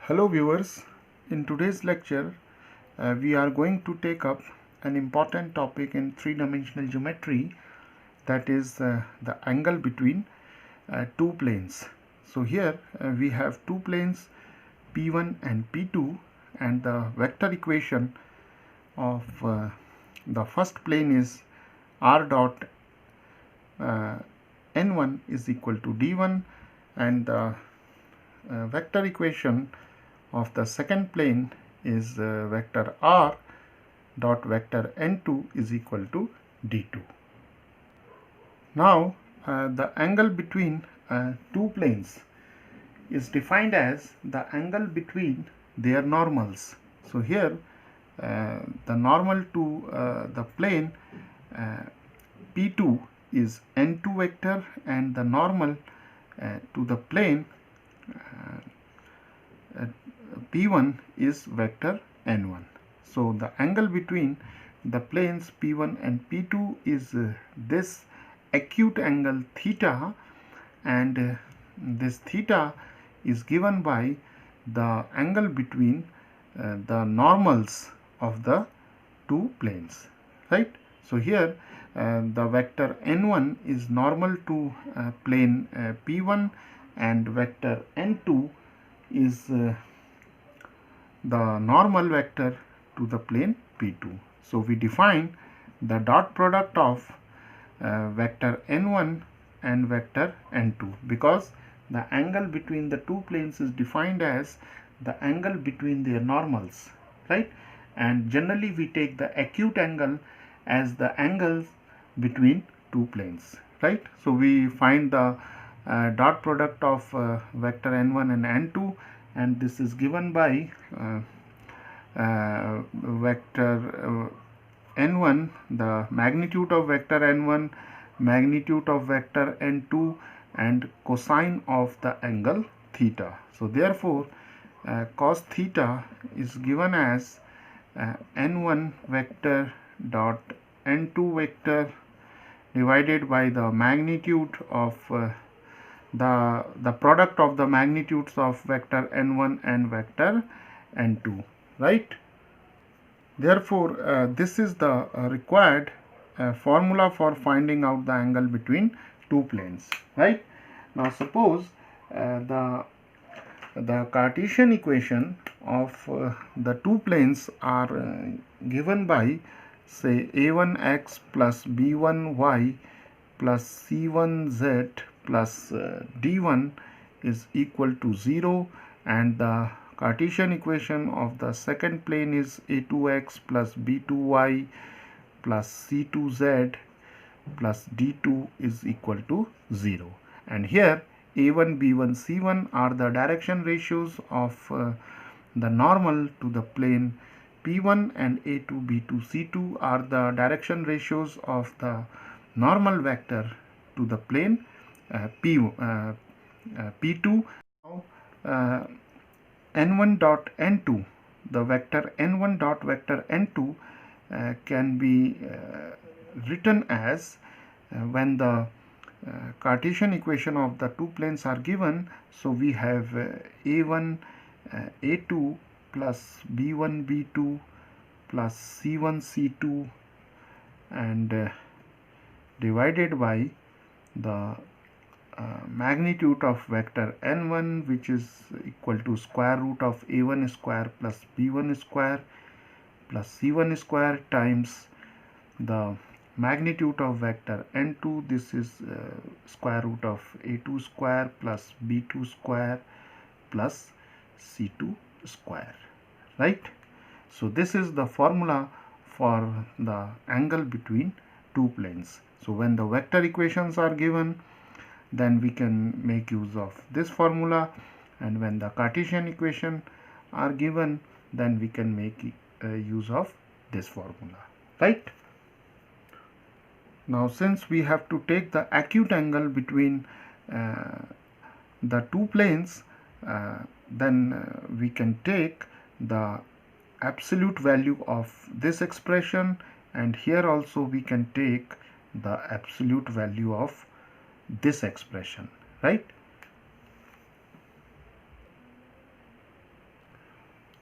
Hello viewers, in today's lecture we are going to take up an important topic in three-dimensional geometry, that is the angle between two planes. So here we have two planes P1 and P2, and the vector equation of the first plane is r dot n1 is equal to d1, and the vector equation of the second plane is vector r dot vector n2 is equal to d2. Now the angle between two planes is defined as the angle between their normals. So here the normal to the plane P2 is n2 vector, and the normal to the plane P1 is vector n1. So the angle between the planes P1 and P2 is this acute angle theta, and this theta is given by the angle between the normals of the two planes, right? So here the vector n1 is normal to plane P1, and vector n2 is the normal vector to the plane P2. So we define the dot product of vector n1 and vector n2, because the angle between the two planes is defined as the angle between their normals, right? And generally we take the acute angle as the angles between two planes, right? So we find the dot product of vector n1 and n2, and this is given by vector n1, the magnitude of vector n1, magnitude of vector n2, and cosine of the angle theta. So therefore cos theta is given as n1 vector dot n2 vector divided by the magnitude of the product of the magnitudes of vector n1 and vector n2, right? Therefore this is the required formula for finding out the angle between two planes, right? Now suppose the Cartesian equation of the two planes are given by, say, a1x plus b1y plus c1z plus d1 is equal to 0, and the Cartesian equation of the second plane is a2x plus b2y plus c2z plus d2 is equal to 0. And here a1, b1, c1 are the direction ratios of the normal to the plane P1, and a2, b2, c2 are the direction ratios of the normal vector to the plane P2. Now n1 dot n2, the vector n1 dot vector n2 can be written as when the Cartesian equation of the two planes are given. So we have a1 a2 plus b1 b2 plus c1 c2 and divided by the magnitude of vector n1, which is equal to square root of a1 square plus b1 square plus c1 square times the magnitude of vector n2, this is square root of a2 square plus b2 square plus c2 square, right? So this is the formula for the angle between two planes. So when the vector equations are given, then we can make use of this formula, and when the Cartesian equation are given, then we can make use of this formula, right? Now since we have to take the acute angle between the two planes, then we can take the absolute value of this expression, and here also we can take the absolute value of this expression, right?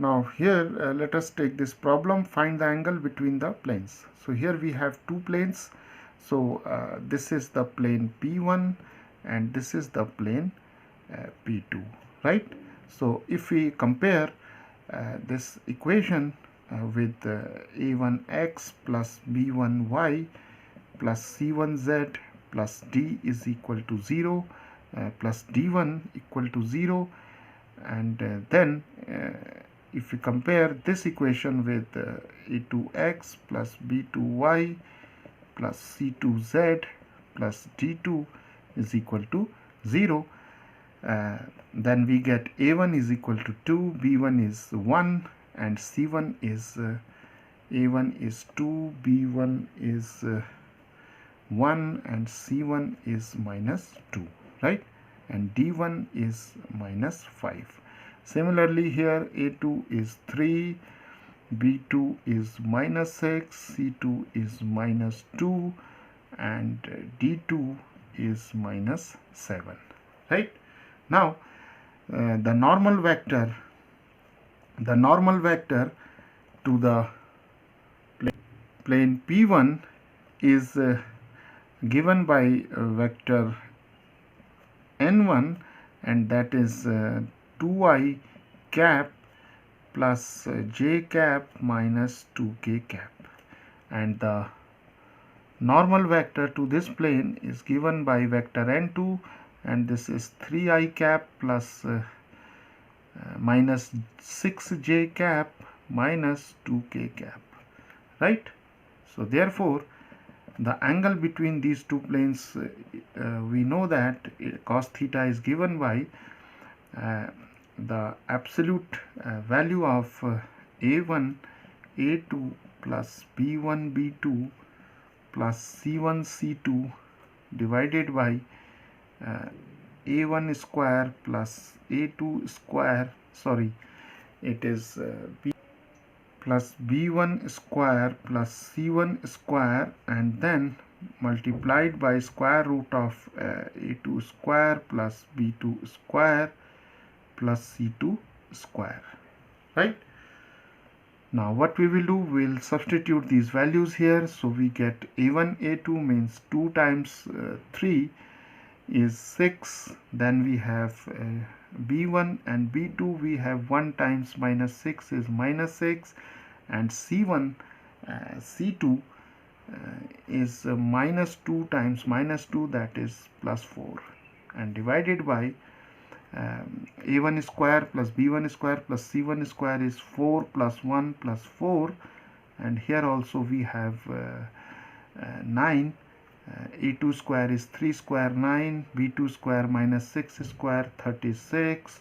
Now here let us take this problem, find the angle between the planes. So here we have two planes. So this is the plane P1 and this is the plane P2, right? So if we compare this equation with A1x plus B1y plus C1z plus D is equal to 0 plus D1 equal to 0, and then if we compare this equation with A2x plus B2y plus C2z plus D2 is equal to 0, then we get A1 is equal to 2, B1 is 1, and C1 is A1 is 2, B1 is 1, and C1 is minus 2, right? And D1 is minus 5. Similarly here A2 is 3, B2 is minus 6, C2 is minus 2, and D2 is minus 7, right? Now the normal vector to the plane P1 is given by vector n1, and that is 2i cap plus j cap minus 2k cap, and the normal vector to this plane is given by vector n2, and this is 3i cap plus minus 6j cap minus 2k cap, right? So therefore the angle between these two planes, we know that cos theta is given by the absolute value of A1 A2 plus B1 B2 plus C1 C2 divided by A1 square plus A2 square, sorry, it is B plus B1 square plus C1 square, and then multiplied by square root of A2 square plus B2 square plus C2 square, right? Now what we will do, we'll substitute these values here. So we get A1 A2 means 2 times 3 is 6, then we have B1 and B2, we have 1 times minus 6 is minus 6, and C1 C2 is minus 2 times minus 2, that is plus 4, and divided by A1 square plus B1 square plus C1 square is 4 plus 1 plus 4, and here also we have 9. A2 square is 3 square 9, B2 square minus 6 square 36,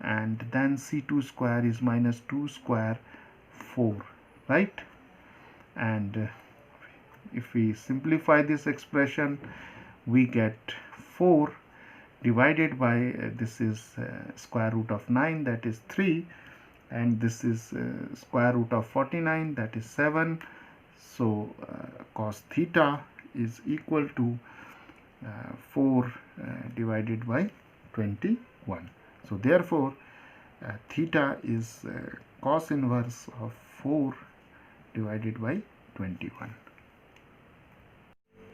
and then C2 square is minus 2 square 4, right? And if we simplify this expression, we get 4 divided by this is square root of 9, that is 3, and this is square root of 49, that is 7. So cos theta is equal to 4 divided by 21. So therefore theta is cos inverse of 4 divided by 21.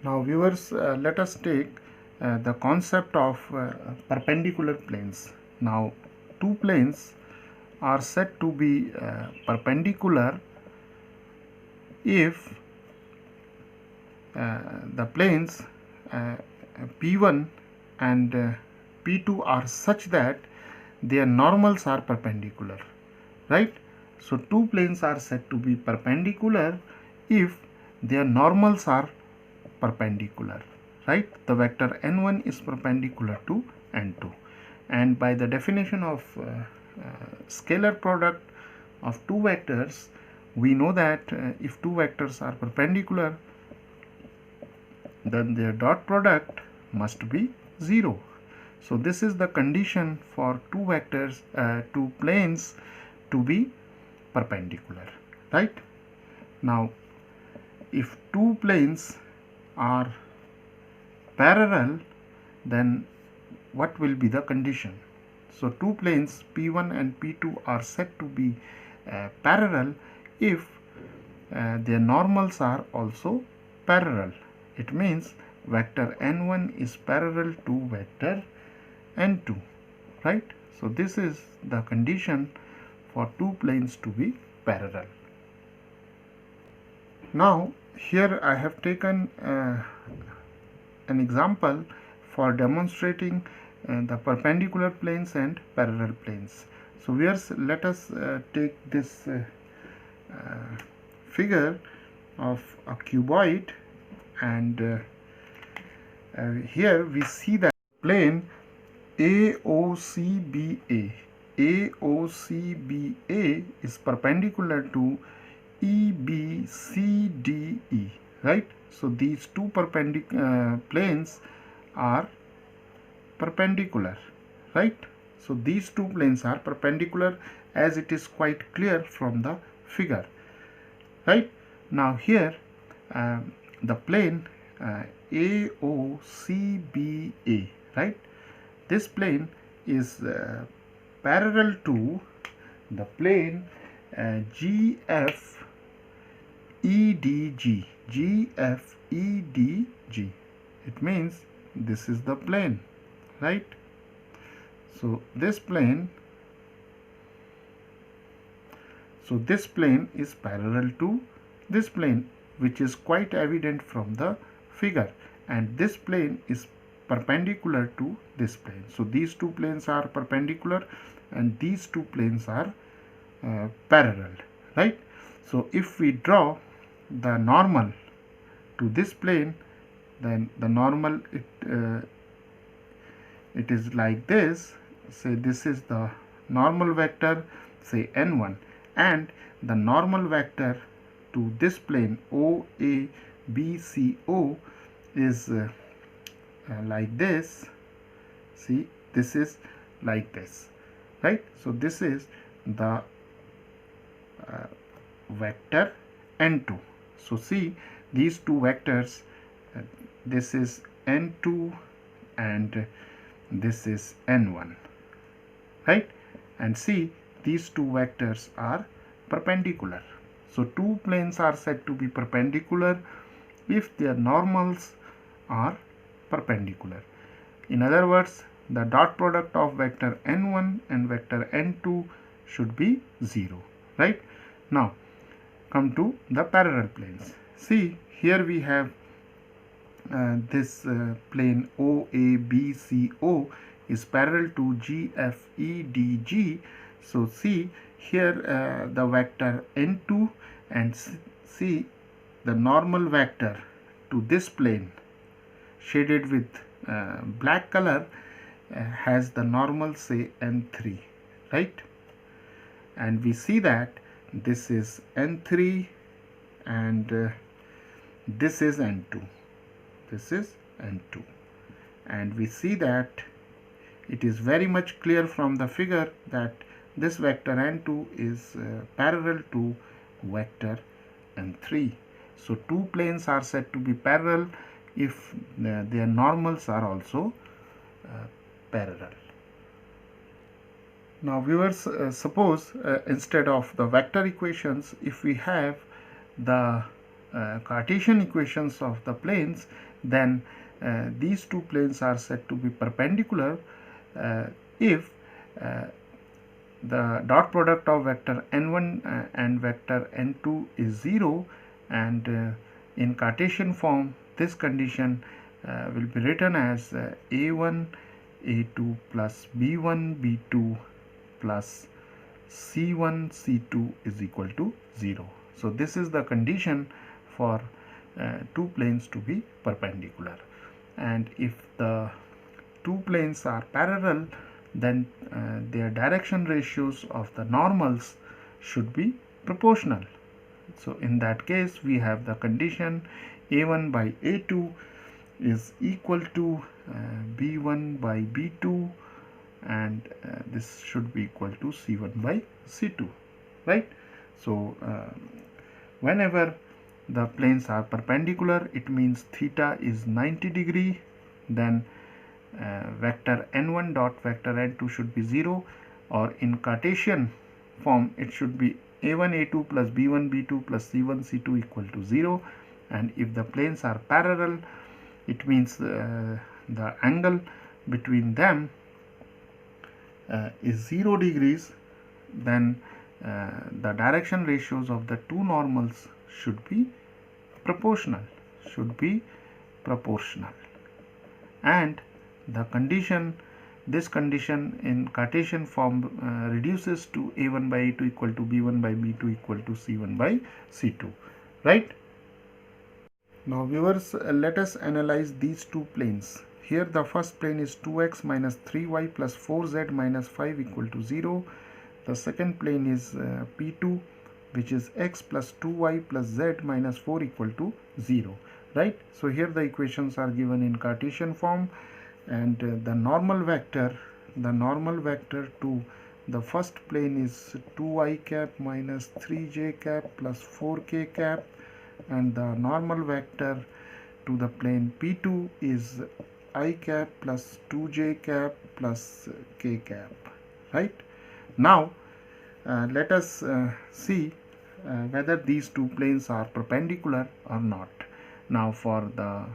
Now viewers, let us take the concept of perpendicular planes. Now two planes are said to be perpendicular if the planes P1 and P2 are such that their normals are perpendicular, right? So two planes are said to be perpendicular if their normals are perpendicular, right? The vector n1 is perpendicular to n2, and by the definition of scalar product of two vectors, we know that if two vectors are perpendicular, then their dot product must be 0. So this is the condition for two vectors, two planes to be perpendicular, right? Now if two planes are parallel, then what will be the condition? So two planes P1 and P2 are said to be parallel if their normals are also parallel. It means vector n1 is parallel to vector n2, right? So this is the condition for two planes to be parallel. Now here I have taken an example for demonstrating the perpendicular planes and parallel planes. So let us take this figure of a cuboid, and here we see that plane AOCBA is perpendicular to EBCDE, right? So these two planes are perpendicular, right? So these two planes are perpendicular, as it is quite clear from the figure, right? Now here the plane AOCBA, right? This plane is parallel to the plane GFEDG. It means this is the plane, right? So this plane is parallel to this plane, which is quite evident from the figure, and this plane is perpendicular to this plane. So these two planes are perpendicular and these two planes are parallel, right? So if we draw the normal to this plane, then the normal it is like this. Say this is the normal vector, say n1, and the normal vector to this plane OABCO is like this. See, this is like this, right? So this is the vector n2. So see, these two vectors, this is n2 and this is n1, right? And see, these two vectors are perpendicular. So two planes are said to be perpendicular if their normals are perpendicular. In other words, the dot product of vector n1 and vector n2 should be 0, right? Now come to the parallel planes. See, here we have this plane OABCO is parallel to GFEDG. So see here the vector n2, and see the normal vector to this plane shaded with black color has the normal, say n3, right? And we see that this is n3 and this is n2. This is n2, and we see that it is very much clear from the figure that this vector n2 is parallel to vector n3. So two planes are said to be parallel if their normals are also parallel. Now viewers, suppose instead of the vector equations, if we have the Cartesian equations of the planes, then these two planes are said to be perpendicular if the dot product of vector n1 and vector n2 is 0, and in Cartesian form this condition will be written as a1 a2 plus b1 b2 plus c1 c2 is equal to 0. So this is the condition for two planes to be perpendicular, and if the two planes are parallel, then their direction ratios of the normals should be proportional. So in that case we have the condition a1 by a2 is equal to b1 by b2, and this should be equal to c1 by c2, right? So whenever the planes are perpendicular, it means theta is 90 degree, then vector n1 dot vector n2 should be 0, or in Cartesian form it should be a1 a2 plus b1 b2 plus c1 c2 equal to 0, and if the planes are parallel, it means the angle between them is 0 degrees, then the direction ratios of the two normals should be proportional, and the condition, this condition in Cartesian form reduces to a1 by a2 equal to b1 by b2 equal to c1 by c2, right? Now viewers, let us analyze these two planes. Here the first plane is 2x minus 3y plus 4z minus 5 equal to 0. The second plane is P2, which is x plus 2y plus z minus 4 equal to 0, right? So here the equations are given in Cartesian form, and the normal vector to the first plane is 2i cap minus 3j cap plus 4k cap, and the normal vector to the plane P2 is I cap plus 2j cap plus k cap, right? Now let us see whether these two planes are perpendicular or not. Now for the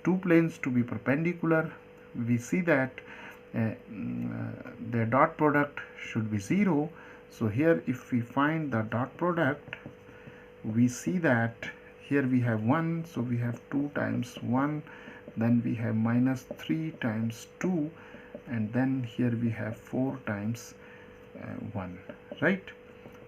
two planes to be perpendicular, we see that their dot product should be 0. So here if we find the dot product, we see that here we have 1, so we have 2 times 1, then we have minus 3 times 2, and then here we have 4 times 1, right?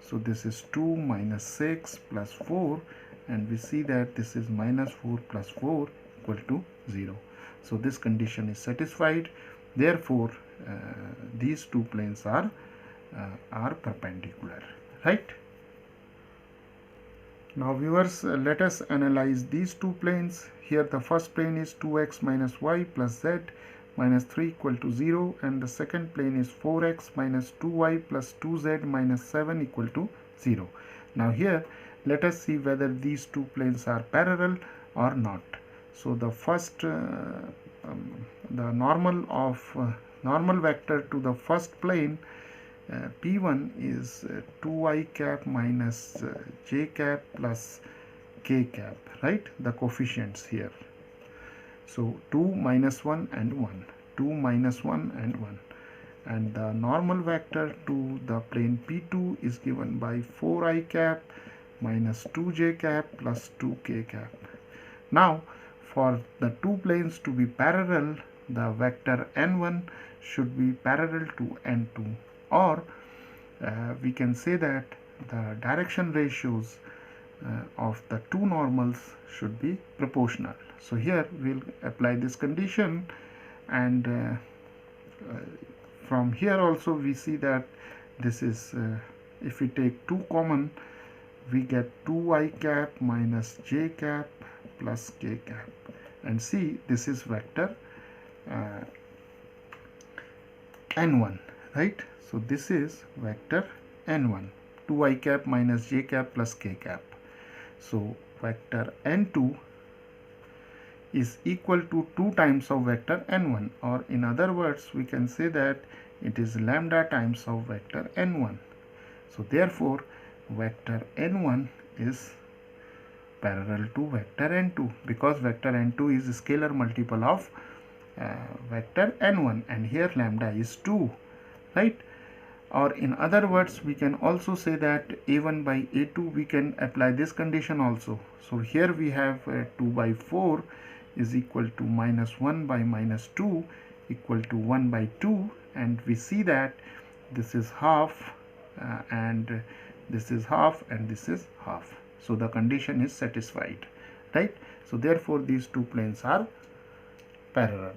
So this is 2 minus 6 plus 4, and we see that this is minus 4 plus 4 equal to 0. So this condition is satisfied. Therefore these two planes are perpendicular, right? Now viewers, let us analyze these two planes. Here the first plane is 2x minus y plus z minus 3 equal to 0, and the second plane is 4x minus 2y plus 2z minus 7 equal to 0. Now here let us see whether these two planes are parallel or not. So the first the normal vector to the first plane P1 is 2i cap minus j cap plus k cap, right? The coefficients here. So 2 minus 1 and 1, 2 minus 1 and 1. And the normal vector to the plane P2 is given by 4i cap minus 2j cap plus 2k cap. Now for the two planes to be parallel, the vector n1 should be parallel to n2, or we can say that the direction ratios of the two normals should be proportional. So here we'll apply this condition, and from here also we see that this is if we take 2 common, we get 2i cap minus j cap plus k cap, and see this is vector n1, right? So this is vector n1, 2i cap minus j cap plus k cap. So vector n2 is equal to 2 times of vector n1, or in other words we can say that it is lambda times of vector n1. So therefore vector n1 is parallel to vector n2, because vector n2 is a scalar multiple of vector n1, and here lambda is 2, right? Or in other words, we can also say that a1 by a2, we can apply this condition also. So here we have 2 by 4 is equal to minus 1 by minus 2 equal to 1 by 2, and we see that this is half and this is half and this is half. So the condition is satisfied, right? So therefore these two planes are parallel.